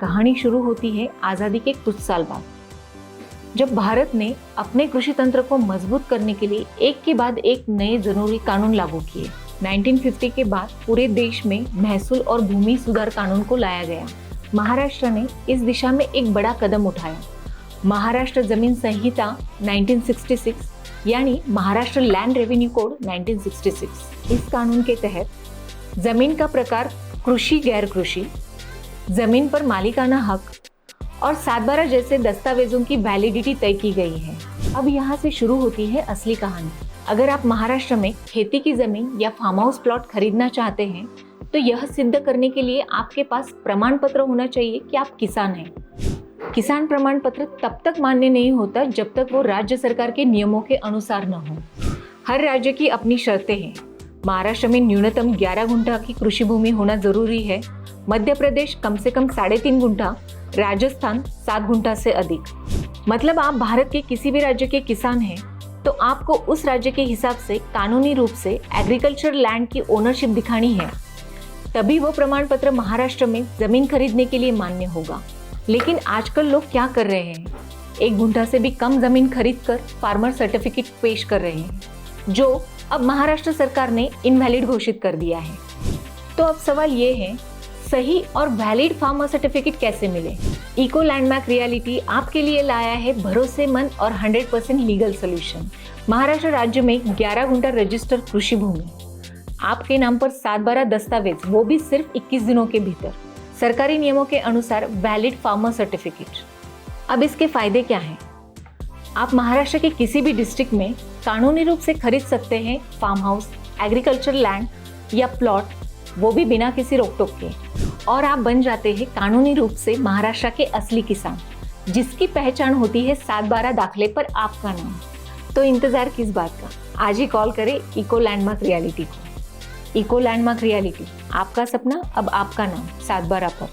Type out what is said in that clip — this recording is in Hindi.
कहानी शुरू होती है आज़ादी के कुछ साल बाद, जब भारत ने अपने कृषि तंत्र को मजबूत करने के लिए एक के बाद एक नए जरूरी कानून लागू किए। 1950 के बाद पूरे देश में महसूल और भूमि सुधार कानून को लाया गया। महाराष्ट्र ने इस दिशा में एक बड़ा कदम उठाया। महाराष्ट्र जमीन संहिता 1966 यानी महाराष्ट्र लैंड रेवेन्यू कोड 1966। इस कानून के तहत जमीन का प्रकार कृषि, गैर कृषि, जमीन पर मालिकाना हक और 7/12 जैसे दस्तावेजों की वैलिडिटी तय की गई है। अब यहाँ से शुरू होती है असली कहानी। अगर आप महाराष्ट्र में खेती की जमीन या फार्म हाउस प्लॉट खरीदना चाहते हैं तो यह सिद्ध करने के लिए आपके पास प्रमाण पत्र होना चाहिए कि आप किसान हैं। किसान प्रमाण पत्र तब तक मान्य नहीं होता जब तक वो राज्य सरकार के नियमों के अनुसार न हो। हर राज्य की अपनी शर्तें हैं। महाराष्ट्र में न्यूनतम 11 गुंठा की कृषि भूमि होना जरूरी है। मध्य प्रदेश कम से कम 3.5 गुंठा, राजस्थान 7 गुंठा से अधिक। मतलब आप भारत के किसी भी राज्य के किसान हैं तो आपको उस राज्य के हिसाब से कानूनी रूप से एग्रीकल्चर लैंड की ओनरशिप दिखानी है, तभी वो प्रमाण पत्र महाराष्ट्र में जमीन खरीदने के लिए मान्य होगा। लेकिन आजकल लोग क्या कर रहे हैं, 1 गुंठा से भी कम जमीन खरीदकर फार्मर सर्टिफिकेट पेश कर रहे हैं, जो अब महाराष्ट्र सरकार ने इनवैलिड घोषित कर दिया है। तो अब सवाल ये है, सही और वैलिड फार्मर सर्टिफिकेट कैसे मिले? इको लैंडमार्क रियलिटी आपके लिए लाया है भरोसेमंद और 100% लीगल सोल्यूशन। महाराष्ट्र राज्य में 11 गुंठा रजिस्टर्ड कृषि भूमि, आपके नाम पर 7/12 दस्तावेज, वो भी सिर्फ 21 दिनों के भीतर, सरकारी नियमों के अनुसार वैलिड फार्मर सर्टिफिकेट। अब इसके फायदे क्या हैं? आप महाराष्ट्र के किसी भी डिस्ट्रिक्ट में कानूनी रूप से खरीद सकते हैं फार्म हाउस, एग्रीकल्चर लैंड या प्लॉट, वो भी बिना किसी रोक टोक के, और आप बन जाते हैं कानूनी रूप से महाराष्ट्र के असली किसान, जिसकी पहचान होती है 7/12 दाखले पर आपका नाम। तो इंतजार किस बात का, आज ही कॉल करें इको लैंडमार्क रियलिटी को। इको लैंडमार्क रियलिटी, आपका सपना अब आपका नाम, 7/12 पर।